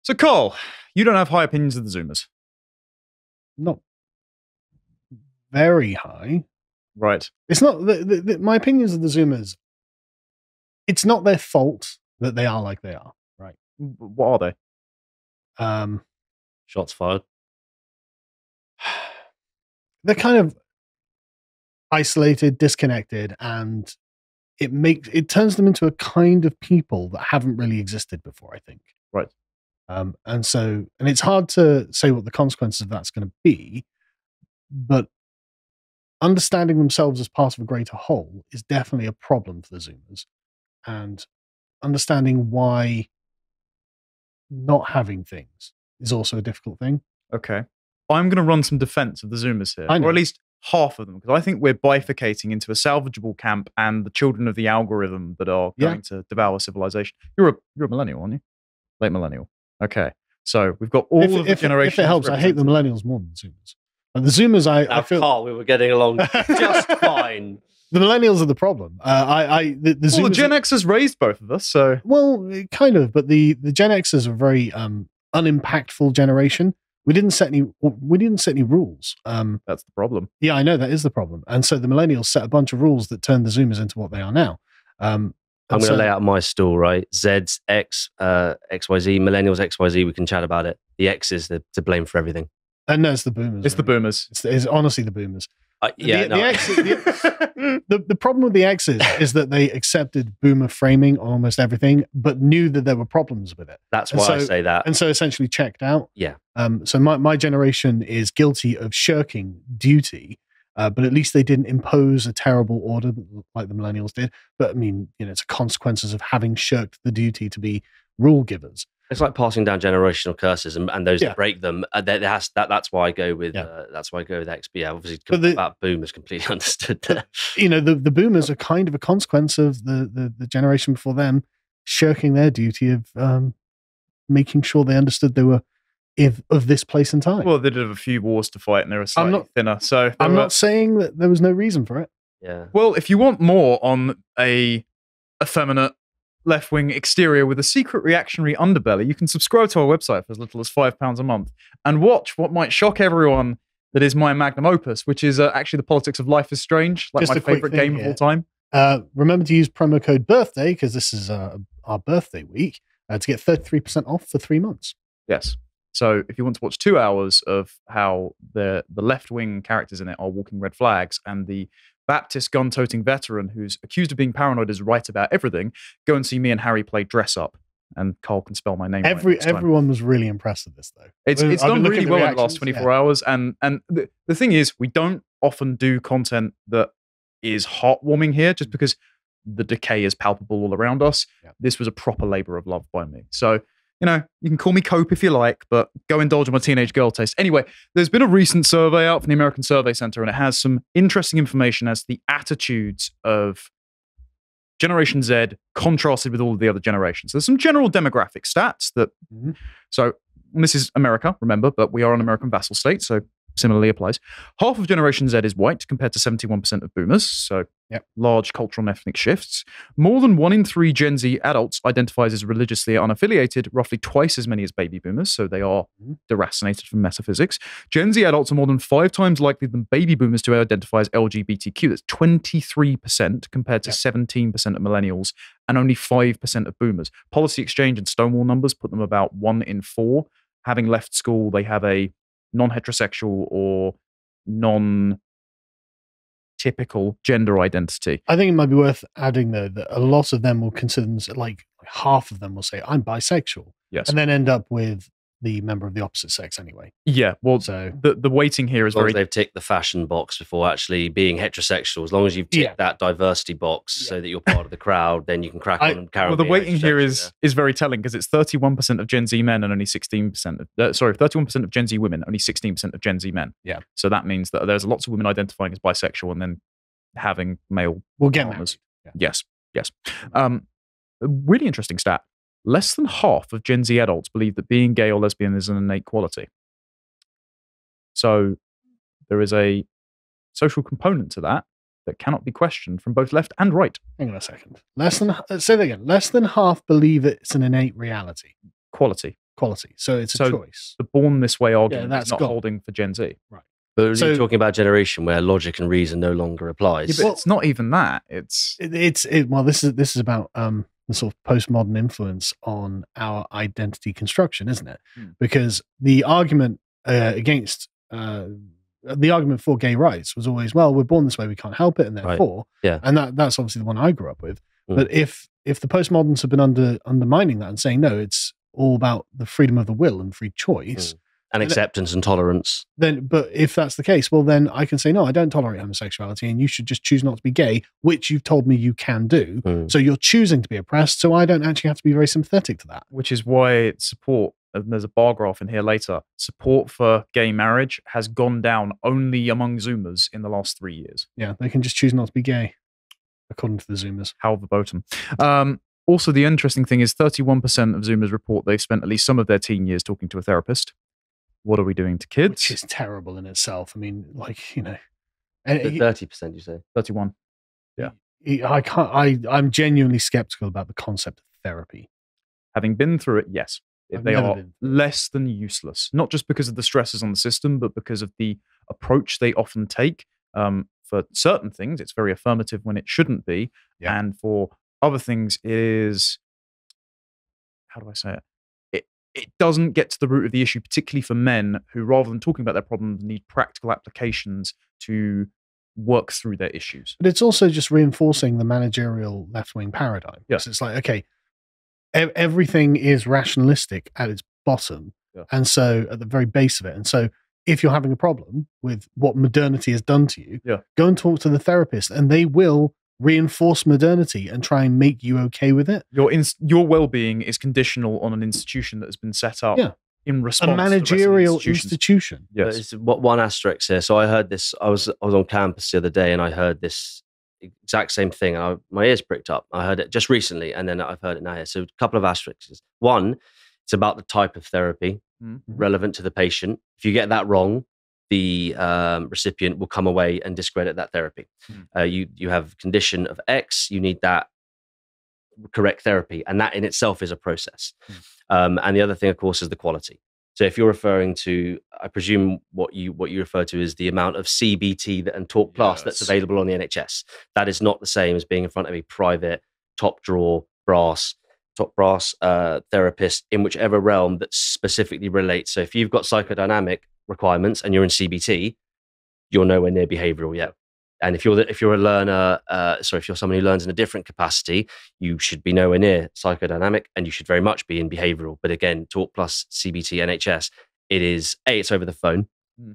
So, Carl, you don't have high opinions of the Zoomers. Not very high. Right. It's not my opinions of the Zoomers. It's not their fault that they are like they are. Right. What are they? Shots fired. They're kind of isolated, disconnected, and it turns them into a kind of people that haven't really existed before, I think. Right. And it's hard to say what the consequences of that's going to be, but understanding themselves as part of a greater whole is definitely a problem for the Zoomers, and understanding why not having things is also a difficult thing. Okay. I'm going to run some defense of the Zoomers here, I know. or at least half of them, because I think we're bifurcating into a salvageable camp and the children of the algorithm that are going to devour civilization. You're a millennial, aren't you? Late millennial. Okay. So we've got all of the generations. If it helps, I hate the millennials more than the Zoomers. And the Zoomers, I feel... Carl, we were getting along just fine. The millennials are the problem. The Zoomers... Well, the Gen Xers raised both of us, so... Well, kind of, but the Gen Xers are a very unimpactful generation. We didn't set any rules. That's the problem. Yeah, I know that is the problem. And so the millennials set a bunch of rules that turned the Zoomers into what they are now. I'm going to lay out my stool, right? Z's, X, XYZ, millennials, XYZ, we can chat about it. The X is to blame for everything. And no, it's the boomers. It's the boomers. It's honestly the boomers. The problem with the X's is that they accepted boomer framing on almost everything, but knew that there were problems with it. That's why I say that. And so essentially checked out. Yeah. So my generation is guilty of shirking duty, but at least they didn't impose a terrible order like the millennials did. But I mean, it's consequences of having shirked the duty to be rule givers. It's like passing down generational curses, and those that break them. That's why I go with X. But yeah, obviously, about boomers completely understood that. The boomers are kind of a consequence of the generation before them shirking their duty of making sure they understood they were of this place and time. Well, they did have a few wars to fight, and they were slightly thinner. So I'm not saying that there was no reason for it. Yeah. Well, if you want more on a effeminate left-wing exterior with a secret reactionary underbelly, you can subscribe to our website for as little as £5 a month and watch what might shock everyone that is my magnum opus, which is actually The Politics of Life is Strange, like my favorite game of all time. Remember to use promo code BIRTHDAY, because this is our birthday week, to get 33% off for 3 months. Yes. So if you want to watch 2 hours of how the left-wing characters in it are walking red flags and the Baptist gun-toting veteran who's accused of being paranoid is right about everything, go and see me and Harry play dress up. And Carl can spell my name. Everyone was really impressed with this, though. It's done really well in the last 24 hours. And the thing is, we don't often do content that is heartwarming here just because the decay is palpable all around us. Yeah. This was a proper labor of love by me. So, you can call me Cope if you like, but go indulge in my teenage girl taste. Anyway, there's been a recent survey out from the American Survey Center, and it has some interesting information as to the attitudes of Generation Z contrasted with all of the other generations. There's some general demographic stats that, so this is America, remember, but we are an American vassal state, so similarly applies. Half of Generation Z is white compared to 71% of boomers, so large cultural and ethnic shifts. More than 1 in 3 Gen Z adults identifies as religiously unaffiliated, roughly twice as many as baby boomers, so they are deracinated from metaphysics. Gen Z adults are more than 5 times likely than baby boomers to identify as LGBTQ. That's 23% compared to 17% of millennials and only 5% of boomers. Policy Exchange and Stonewall numbers put them about 1 in 4. Having left school, they have a non-heterosexual or non-typical gender identity. I think it might be worth adding, though, that a lot of them will consider themselves, like half of them will say, I'm bisexual. Yes. And then end up with the member of the opposite sex anyway. Yeah, well, so the weighting here is as long very... as they've ticked the fashion box before actually being heterosexual, as long as you've ticked that diversity box so that you're part of the crowd, then you can crack on and carry on. Well, the weighting here is very telling because it's 31% of Gen Z men and only 16% of... 31% of Gen Z women, only 16% of Gen Z men. Yeah. So that means that there's lots of women identifying as bisexual and then having male partners. Yes. Really interesting stat. Less than half of Gen Z adults believe that being gay or lesbian is an innate quality. So there is a social component to that cannot be questioned from both left and right. Hang on a second. Say that again. Less than half believe it's an innate reality. Quality. quality. So it's a choice. The born this way argument is not holding for Gen Z. Right. But you're talking about a generation where logic and reason no longer applies. Yeah, but it's not even that. Well, this is about the sort of postmodern influence on our identity construction, isn't it? Because the argument against the argument for gay rights was always, well, we're born this way, we can't help it, and therefore, and that's obviously the one I grew up with. But if the postmoderns have been undermining that and saying no, it's all about the freedom of the will and free choice. And acceptance and tolerance. But if that's the case, well, then I can say, no, I don't tolerate homosexuality and you should just choose not to be gay, which you've told me you can do. So you're choosing to be oppressed, so I don't actually have to be very sympathetic to that. Which is why support, and there's a bar graph in here later, support for gay marriage has gone down only among Zoomers in the last 3 years. Yeah, they can just choose not to be gay, according to the Zoomers. How verboten. Also, the interesting thing is 31% of Zoomers report they've spent at least some of their teen years talking to a therapist. What are we doing to kids? Which is terrible in itself. I mean, like, you know. 30%, you say? 31. Yeah. I'm genuinely skeptical about the concept of therapy. Having been through it, yes. They are less than useless. Not just because of the stresses on the system, but because of the approach they often take. For certain things, it's very affirmative when it shouldn't be. Yeah. And for other things, it is... How do I say it? It doesn't get to the root of the issue, particularly for men who, rather than talking about their problems, need practical applications to work through their issues. But it's also just reinforcing the managerial left-wing paradigm. Yes. It's like, okay, everything is rationalistic at its bottom, and so at the very base of it. And so if you're having a problem with what modernity has done to you, go and talk to the therapist, and they will reinforce modernity and try and make you okay with it. Your well-being is conditional on an institution that has been set up in response a managerial to institution. Yes. What one asterisk here. So I heard this. I was on campus the other day, and I heard this exact same thing. And my ears pricked up. I heard it just recently, and then I've heard it now here. So a couple of asterisks. One, it's about the type of therapy relevant to the patient. If you get that wrong, the recipient will come away and discredit that therapy. You have a condition of X, you need that correct therapy, and that in itself is a process. And the other thing, of course, is the quality. So if you're referring to, I presume what you refer to is the amount of CBT and Talk Plus that's available on the NHS. That is not the same as being in front of a private top brass therapist in whichever realm that specifically relates. So if you've got psychodynamic requirements and you're in CBT, you're nowhere near behavioral yet. And if you're a learner, if you're someone who learns in a different capacity, you should be nowhere near psychodynamic, and you should very much be in behavioral. But again, Talk Plus, CBT, NHS, it's over the phone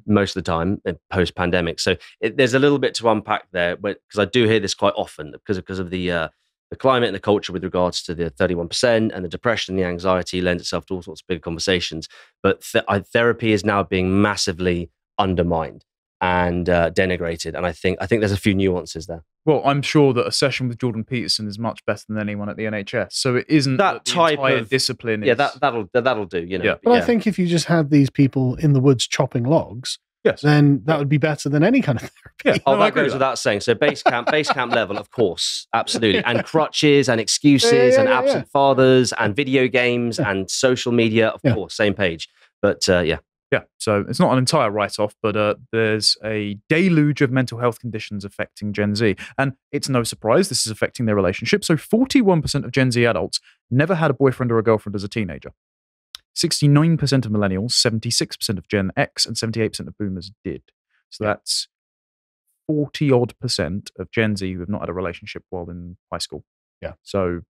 most of the time post pandemic. So there's a little bit to unpack there, because I do hear this quite often because of the climate and the culture with regards to the 31% and the depression and the anxiety lends itself to all sorts of big conversations. But therapy is now being massively undermined and denigrated. And I think there's a few nuances there. Well, I'm sure that a session with Jordan Peterson is much better than anyone at the NHS. So it isn't that type of discipline. That'll do. You know. Yeah. But I think if you just had these people in the woods chopping logs, then that would be better than any kind of therapy. Yeah. That goes without saying. So base camp level, of course, absolutely. And crutches and excuses and absent fathers and video games and social media, of course, same page. But Yeah, so it's not an entire write-off, but there's a deluge of mental health conditions affecting Gen Z. And it's no surprise this is affecting their relationship. So 41% of Gen Z adults never had a boyfriend or a girlfriend as a teenager. 69% of millennials, 76% of Gen X, and 78% of boomers did. So that's 40-odd% of Gen Z who have not had a relationship while in high school. Yeah. So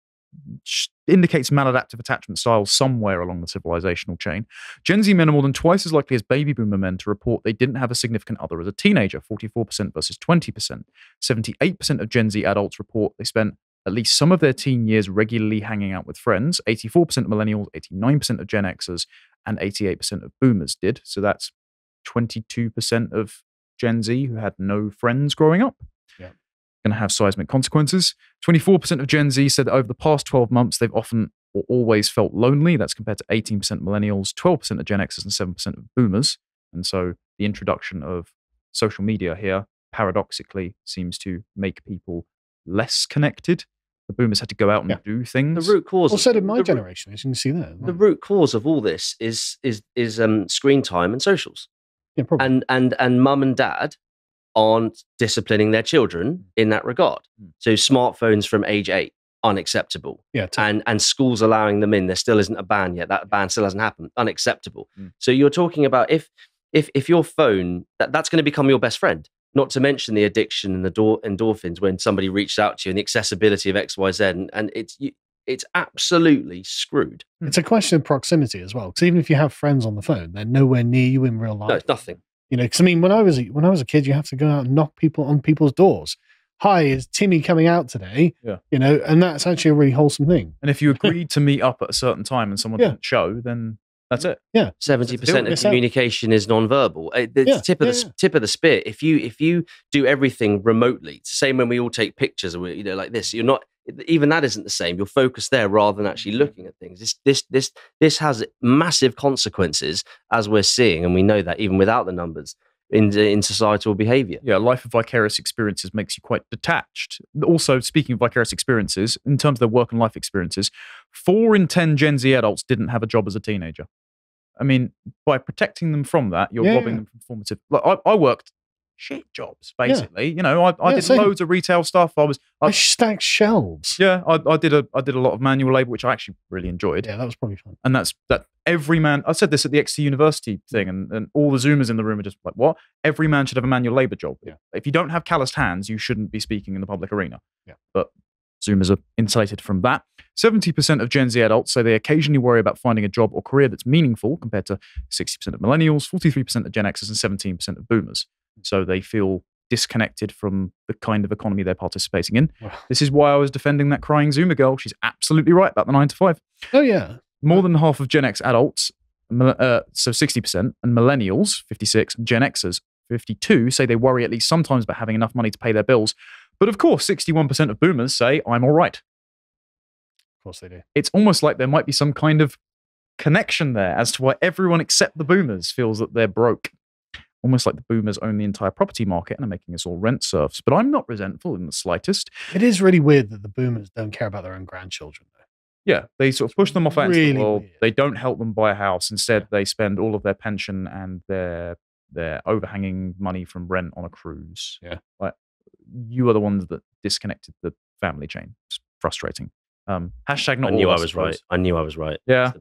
indicates maladaptive attachment styles somewhere along the civilizational chain. Gen Z men are more than twice as likely as baby boomer men to report they didn't have a significant other as a teenager, 44% versus 20%. 78% of Gen Z adults report they spent at least some of their teen years regularly hanging out with friends. 84% of millennials, 89% of Gen Xers, and 88% of boomers did. So that's 22% of Gen Z who had no friends growing up. Going to have seismic consequences. 24% of Gen Z said that over the past 12 months, they've often or always felt lonely. That's compared to 18% millennials, 12% of Gen Xers, and 7% of boomers. And so the introduction of social media here, paradoxically, seems to make people less connected the boomers had to go out and do things. The root cause. Well, so did my generation, as you can see there. The root cause of all this is screen time and socials. Yeah, probably. And mum and dad aren't disciplining their children in that regard. So smartphones from age 8, unacceptable. Yeah, and schools allowing them in. There still isn't a ban yet. That ban still hasn't happened. Unacceptable. So you're talking about if your phone, that's going to become your best friend. Not to mention the addiction and the endorphins when somebody reached out to you and the accessibility of X, Y, Z, and it's absolutely screwed. It's a question of proximity as well, because even if you have friends on the phone, they're nowhere near you in real life. No, it's nothing. You know, because I mean, when I was a kid, you have to go out and knock on people's doors. Hi, is Timmy coming out today? Yeah. You know, and that's actually a really wholesome thing. And if you agreed to meet up at a certain time and someone didn't show, then that's it. Yeah, 70% of communication is non-verbal. It's tip of the spear. If you do everything remotely, it's the same when we all take pictures, or like this. You're not even that isn't the same. You're focused there rather than actually looking at things. This has massive consequences, as we're seeing, and we know that even without the numbers in societal behaviour. Yeah, life of vicarious experiences makes you quite detached. Also, speaking of vicarious experiences, in terms of their work and life experiences, 4 in 10 Gen Z adults didn't have a job as a teenager. I mean, by protecting them from that, you're robbing them from formative. Like, I worked shit jobs, basically. You know, I did loads of retail stuff. I stacked shelves. Yeah, I did a lot of manual labour, which I actually really enjoyed. Yeah, that was probably fun. And that every man, I said this at the XT University thing, and all the Zoomers in the room are just like, what? Every man should have a manual labour job. Yeah. If you don't have calloused hands, you shouldn't be speaking in the public arena. Yeah. But Zoomers are insulated from that. 70% of Gen Z adults say they occasionally worry about finding a job or career that's meaningful, compared to 60% of millennials, 43% of Gen Xers, and 17% of boomers. So they feel disconnected from the kind of economy they're participating in. Wow. This is why I was defending that crying Zoomer girl. She's absolutely right about the 9 to 5. Oh, yeah. More than half of Gen X adults, so 60%, and millennials, 56, and Gen Xers, 52, say they worry at least sometimes about having enough money to pay their bills. But of course, 61% of boomers say, I'm all right. Of course they do. It's almost like there might be some kind of connection there as to why everyone except the boomers feels that they're broke. Almost like the boomers own the entire property market and are making us all rent serfs. But I'm not resentful in the slightest. It is really weird that the boomers don't care about their own grandchildren, though. Yeah, they sort of push them off out into the world. Weird. They don't help them buy a house. Instead, they spend all of their pension and their overhanging money from rent on a cruise. Yeah. Like, you are the ones that disconnected the family chain. It's frustrating. Hashtag not I knew all, I was right. I knew I was right. Yeah.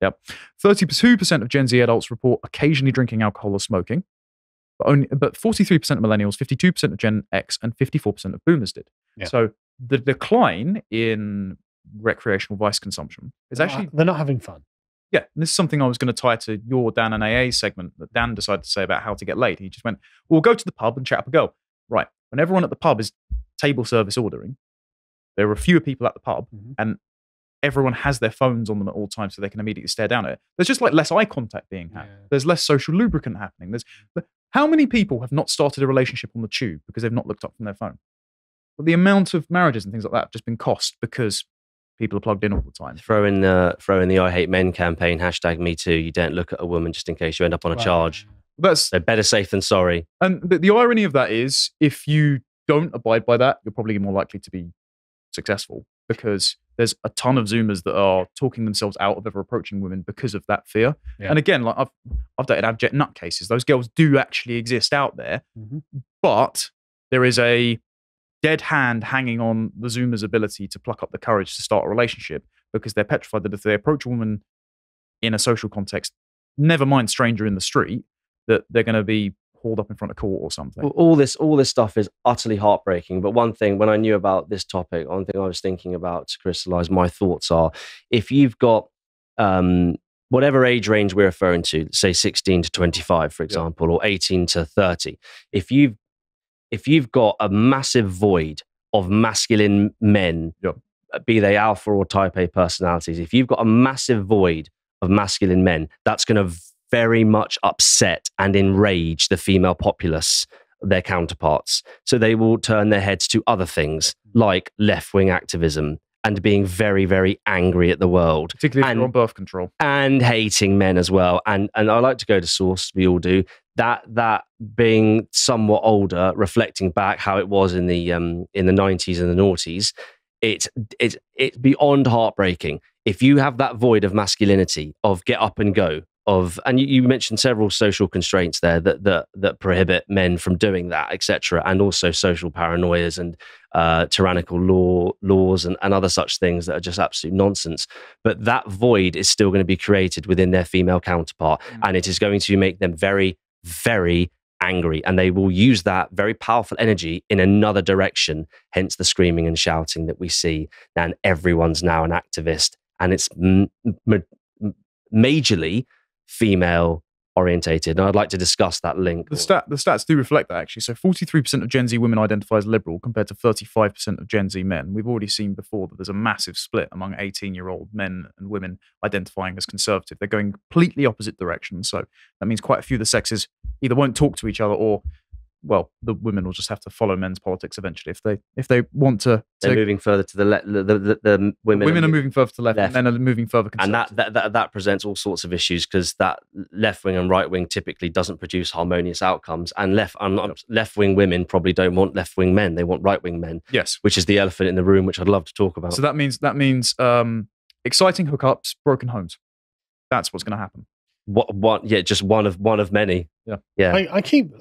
Yep. 32% of Gen Z adults report occasionally drinking alcohol or smoking. But 43% of millennials, 52% of Gen X, and 54% of boomers did. Yeah. So the decline in recreational vice consumption is actually... They're not having fun. Yeah, and this is something I was going to tie to your Dan and AA segment that Dan decided to say about how to get laid. He just went, well, go to the pub and chat up a girl. Right. When everyone at the pub is table service ordering, there are fewer people at the pub, and everyone has their phones on them at all times so they can immediately stare down at it. There's just like less eye contact being had. Yeah. There's less social lubricant happening. How many people have not started a relationship on the tube because they've not looked up from their phone? But the amount of marriages and things like that have just been cost because people are plugged in all the time. Throw in the I Hate Men campaign, #MeToo. You don't look at a woman just in case you end up on a charge. So better safe than sorry. And the irony of that is, if you don't abide by that, you're probably more likely to be successful, because there's a ton of Zoomers that are talking themselves out of ever approaching women because of that fear. Yeah. And again, like I've dated abject nutcases. Those girls do actually exist out there, but there is a dead hand hanging on the Zoomer's ability to pluck up the courage to start a relationship, because they're petrified that if they approach a woman in a social context, never mind stranger in the street, that they're going to be hauled up in front of court or something. All this stuff is utterly heartbreaking. But one thing, when I knew about this topic, one thing I was thinking about to crystallize my thoughts are, if you've got whatever age range we're referring to, say 16 to 25, for example, or 18 to 30, if you've got a massive void of masculine men, be they alpha or type A personalities, if you've got a massive void of masculine men, that's going to very much upset and enrage the female populace, their counterparts. So they will turn their heads to other things like left-wing activism and being very, very angry at the world. Particularly if you're on birth control. And hating men as well. And I like to go to source, we all do. That being somewhat older, reflecting back how it was in the 90s and the noughties, it's beyond heartbreaking. If you have that void of masculinity, of get up and go, and you mentioned several social constraints there that prohibit men from doing that, etc., and also social paranoias and tyrannical laws and other such things that are just absolute nonsense. But that void is still going to be created within their female counterpart, and it is going to make them very, very angry, and they will use that very powerful energy in another direction, hence the screaming and shouting that we see. And everyone's now an activist, and it's majorly female orientated. And I'd like to discuss that link. The stats do reflect that, actually. So 43% of Gen Z women identify as liberal compared to 35% of Gen Z men. We've already seen before that there's a massive split among 18-year-old men and women identifying as conservative. They're going completely opposite directions. So that means quite a few of the sexes either won't talk to each other, or, well, the women will just have to follow men's politics eventually if they want to. They're moving further to the left. The women are moving further to the left, and men are moving further conservative. And that presents all sorts of issues, because that left wing and right wing typically doesn't produce harmonious outcomes. And left wing women probably don't want left wing men; they want right wing men. Yes, which is the elephant in the room, which I'd love to talk about. So that means exciting hookups, broken homes. That's what's going to happen. Just one of many. Yeah. I keep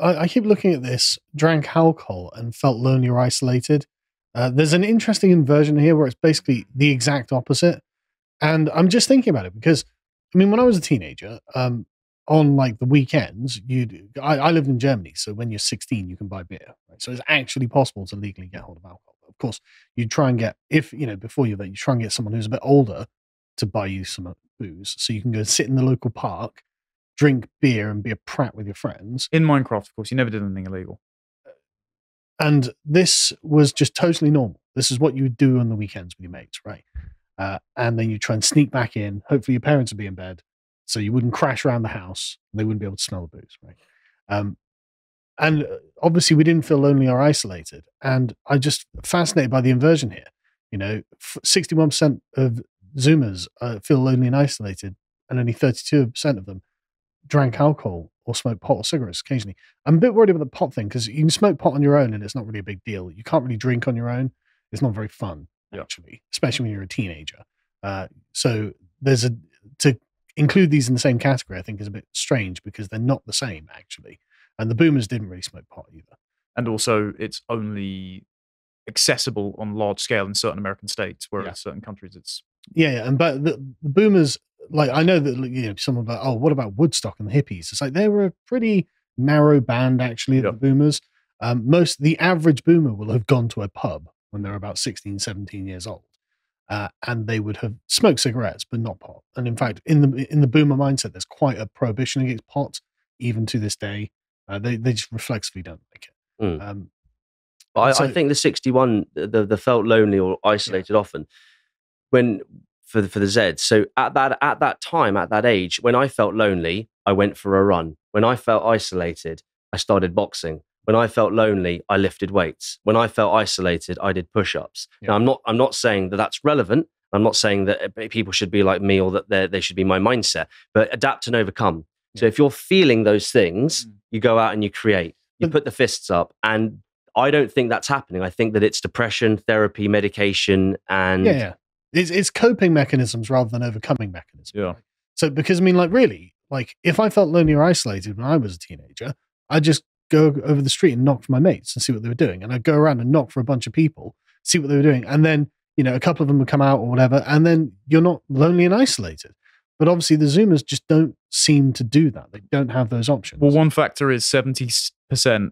looking at this, drank alcohol and felt lonely or isolated. There's an interesting inversion here where it's basically the exact opposite. And I'm just thinking about it because, I mean, when I was a teenager, on like the weekends, I lived in Germany. So when you're 16, you can buy beer. Right? So it's actually possible to legally get hold of alcohol. Of course, you try and get, before you try and get someone who's a bit older to buy you some booze. So you can go sit in the local park, drink beer and be a prat with your friends. In Minecraft, of course, you never did anything illegal. And this was just totally normal. This is what you would do on the weekends with your mates, right? And then you try and sneak back in. Hopefully your parents would be in bed, so you wouldn't crash around the house. And they wouldn't be able to smell the booze, right? And obviously we didn't feel lonely or isolated. And I'm just fascinated by the inversion here. 61% of Zoomers feel lonely and isolated, and only 32% of them drank alcohol or smoked pot or cigarettes occasionally. I'm a bit worried about the pot thing, because you can smoke pot on your own and it's not really a big deal. You can't really drink on your own. It's not very fun, actually, especially when you're a teenager. So to include these in the same category, I think is a bit strange, because they're not the same, actually. And the boomers didn't really smoke pot either. And also, it's only accessible on large scale in certain American states, whereas in certain countries it's... But the boomers, like, I know that someone about, what about Woodstock and the hippies? It's like they were a pretty narrow band, actually, the boomers. The average boomer will have gone to a pub when they're about 16, 17 years old. And they would have smoked cigarettes, but not pot. And in fact, in the boomer mindset, there's quite a prohibition against pot, even to this day. They just reflexively don't like it. I think the 61, the felt lonely or isolated often, when for the Z. So at that time, at that age, when I felt lonely, I went for a run. When I felt isolated, I started boxing. When I felt lonely, I lifted weights. When I felt isolated, I did push-ups. Now, I'm not saying that that's relevant. I'm not saying that people should be like me or that they should be my mindset, but adapt and overcome. So if you're feeling those things, you go out and you create. You put the fists up, and I don't think that's happening. I think that it's depression, therapy, medication, and it's coping mechanisms rather than overcoming mechanisms. Yeah. So because really, like if I felt lonely or isolated when I was a teenager, I'd just go over the street and knock for my mates and see what they were doing, and I'd go around and knock for a bunch of people, see what they were doing, and then a couple of them would come out or whatever, and then you're not lonely and isolated. But obviously the Zoomers just don't seem to do that. They don't have those options. Well, one factor is 70%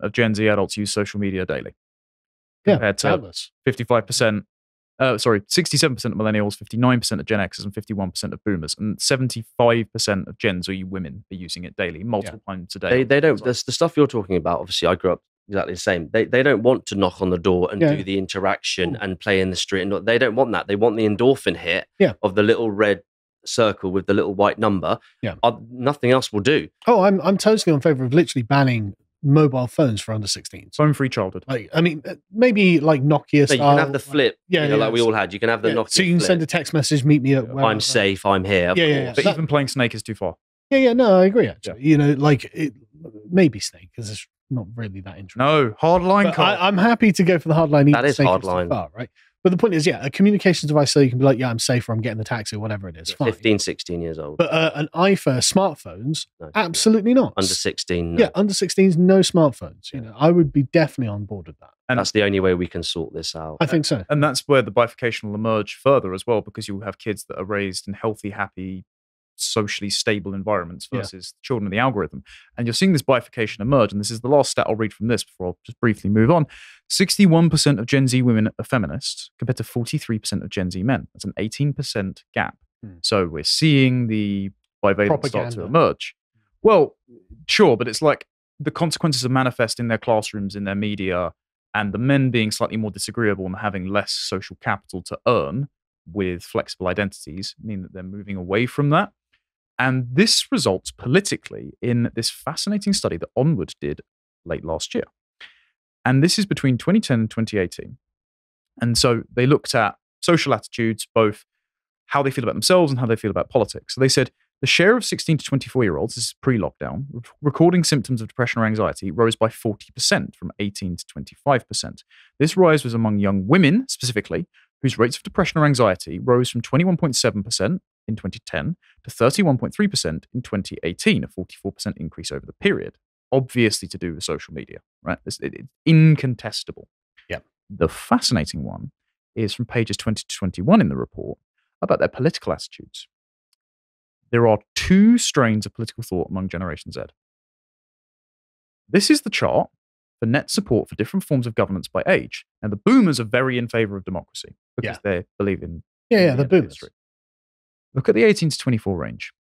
of Gen Z adults use social media daily. Compared to 55%, 67% of millennials, 59% of Gen Xers, and 51% of boomers. And 75% of Gen Z women are using it daily, multiple times a day. They don't, the stuff you're talking about, obviously I grew up exactly the same. They don't want to knock on the door and do the interaction and play in the street. And they don't want that. They want the endorphin hit of the little red circle with the little white number. Nothing else will do. Oh, I'm totally in favor of literally banning mobile phones for under 16s. Phone-free childhood. Like, I mean, maybe like Nokia style. You can have the flip, like we all had. You can have the Nokia so you can flip. send a text message, meet me at where I'm safe, I'm here. But even playing Snake is too far. No, I agree, actually. Maybe Snake, because it's not really that interesting. No, hardline. I'm happy to go for the hardline. That is hardline. Far, right? But the point is, a communications device so you can be like, I'm safe, or I'm getting the taxi, or whatever it is. Fine. 15, 16 years old. But an iPhone, smartphones, absolutely not. Under 16. No. Yeah, under 16s, no smartphones. I would be definitely on board with that. And that's the only way we can sort this out. I think so. And that's where the bifurcation will emerge further as well, because you will have kids that are raised in healthy, happy, socially stable environments versus children of the algorithm. And you're seeing this bifurcation emerge. And this is the last stat I'll read from this before I'll just briefly move on. 61% of Gen Z women are feminists compared to 43% of Gen Z men. That's an 18% gap. So we're seeing the bivalence start to emerge. Well, sure, but it's like the consequences of manifest in their classrooms, in their media, and the men being slightly more disagreeable and having less social capital to earn with flexible identities mean that they're moving away from that. And this results politically in this fascinating study that Onward did late last year. And this is between 2010 and 2018. And so they looked at social attitudes, both how they feel about themselves and how they feel about politics. So they said the share of 16 to 24-year-olds, this is pre-lockdown, recording symptoms of depression or anxiety rose by 40% from 18 to 25%. This rise was among young women, specifically, whose rates of depression or anxiety rose from 21.7% in 2010 to 31.3% in 2018, a 44% increase over the period. Obviously to do with social media, right? It's incontestable. Yeah. The fascinating one is from pages 20 to 21 in the report about their political attitudes. There are two strains of political thought among Generation Z. This is the chart for net support for different forms of governance by age. And the boomers are very in favor of democracy because they believe in the boomers. History. Look at the 18 to 24 range.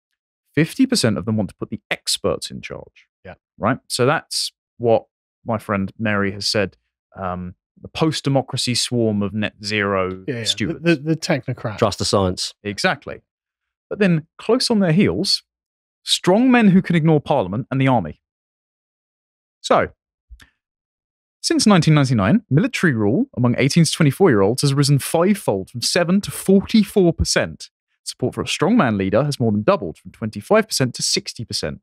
50% of them want to put the experts in charge. Yeah. Right? So that's what my friend Mary has said, the post-democracy swarm of net zero stewards. The technocrats. Trust the science. Exactly. But then, close on their heels, strong men who can ignore Parliament and the army. So, since 1999, military rule among 18 to 24-year-olds has risen fivefold from 7 to 44%. Support for a strongman leader has more than doubled from 25% to 60%.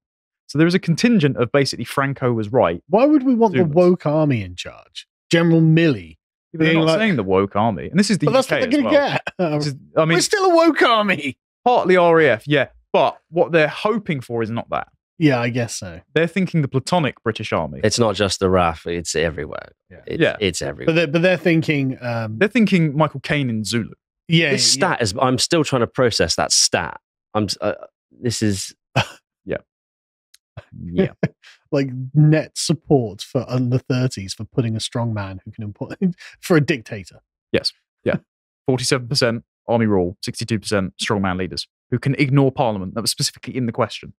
So there is a contingent of basically Franco was right. Why would we want the woke army in charge? General Milley. They're not saying the woke army. And this is the UK that's what they're going to get. We're still a woke army. Partly RAF, yeah. But what they're hoping for is not that. Yeah, I guess so. They're thinking the Platonic British Army. It's not just the RAF, it's everywhere. It's everywhere. But they're thinking... they're thinking Michael Caine in Zulu. Yeah. This stat is... I'm still trying to process that stat. This is... Yeah. Like net support for under 30s for putting a strong man who can import... for a dictator. Yes. Yeah. 47% army rule, 62% strongman leaders who can ignore Parliament. That was specifically in the question.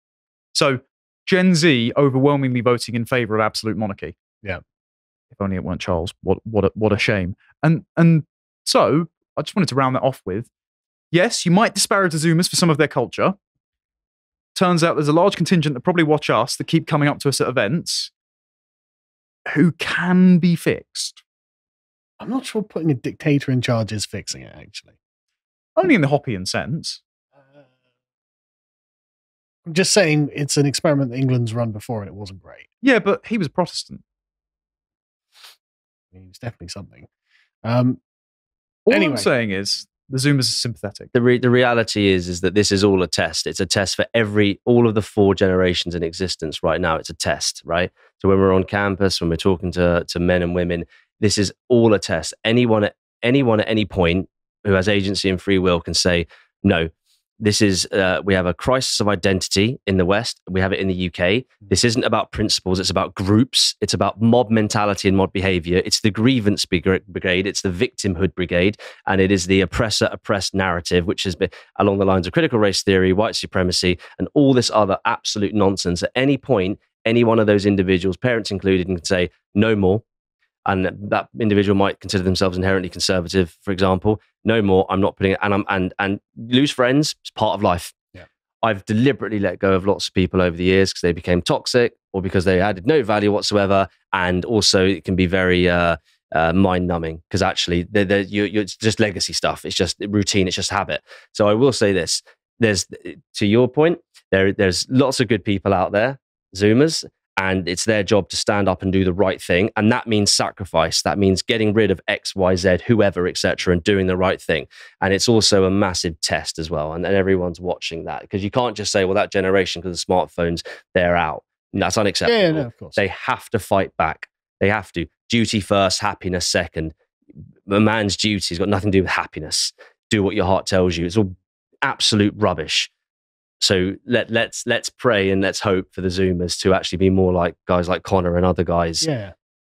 So Gen Z overwhelmingly voting in favour of absolute monarchy. Yeah. If only it weren't Charles. What a shame. And so I just wanted to round that off with, yes, you might disparage the Zoomers for some of their culture. Turns out there's a large contingent that probably watch us that keep coming up to us at events who can be fixed. I'm not sure putting a dictator in charge is fixing it, actually. Only in the Hoppian sense. I'm just saying it's an experiment that England's run before and it wasn't great. Yeah, but he was Protestant. I mean, it's definitely something. All I'm saying is the Zoomers are sympathetic. The reality is that this is all a test. It's a test for all of the 4 generations in existence right now. It's a test, right? So when we're on campus, when we're talking to men and women, this is all a test. Anyone at any point who has agency and free will can say, no, this is, we have a crisis of identity in the West. We have it in the UK. This isn't about principles. It's about groups. It's about mob mentality and mob behavior. It's the grievance brigade. It's the victimhood brigade. And it is the oppressor-oppressed narrative, which has been along the lines of critical race theory, white supremacy, and all this other absolute nonsense. At any point, any one of those individuals, parents included, can say, no more. And that individual might consider themselves inherently conservative, for example. No more. I'm not putting it. And lose friends is part of life. Yeah. I've deliberately let go of lots of people over the years because they became toxic or because they added no value whatsoever. And also, it can be very mind numbing because actually, it's just legacy stuff. It's just routine. It's just habit. So I will say this: there's, to your point, there's lots of good people out there, Zoomers. and it's their job to stand up and do the right thing. And that means sacrifice. That means getting rid of X, Y, Z, whoever, etc., and doing the right thing. And it's also a massive test as well. And everyone's watching that, because you can't just say, well, that generation, because of smartphones, they're out. That's unacceptable. Yeah, no, of course. They have to fight back. They have to. Duty first, happiness second. A man's duty has got nothing to do with happiness. Do what your heart tells you. It's all absolute rubbish. So let's pray and let's hope for the Zoomers to actually be more like guys like Connor and other guys. Yeah.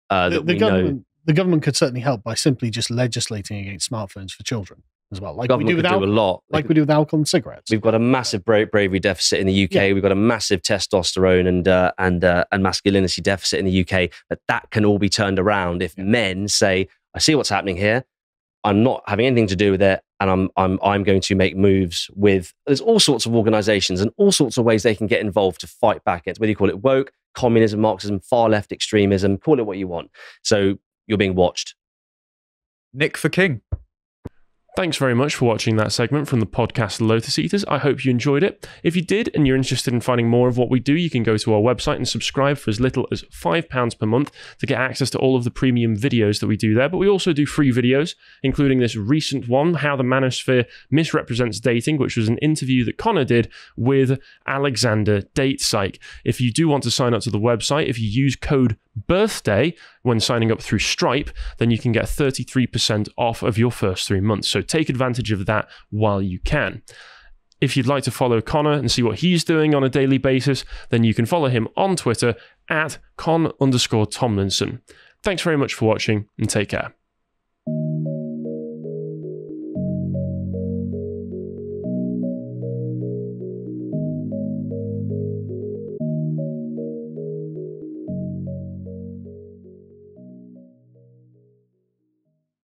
The government could certainly help by simply just legislating against smartphones for children as well. Like we do with alcohol, a lot. we do with alcohol and cigarettes. We've got a massive bravery deficit in the UK. Yeah. We've got a massive testosterone and masculinity deficit in the UK. But that can all be turned around if men say, I see what's happening here. I'm not having anything to do with it, and I'm going to make moves with. There's all sorts of organisations and all sorts of ways they can get involved to fight back against. Whether you call it woke, communism, Marxism, far left extremism, call it what you want. So you're being watched. Nick for King. Thanks very much for watching that segment from the podcast Lotus Eaters. I hope you enjoyed it. If you did and you're interested in finding more of what we do, you can go to our website and subscribe for as little as £5 per month to get access to all of the premium videos that we do there. But we also do free videos, including this recent one, How the Manosphere Misrepresents Dating, which was an interview that Connor did with Alexander Datesike. If you do want to sign up to the website, if you use code BIRTHDAY when signing up through Stripe, then you can get 33% off of your first 3 months. So take advantage of that while you can. If you'd like to follow Connor and see what he's doing on a daily basis, then you can follow him on Twitter at @Con_Tomlinson. Thanks very much for watching and take care.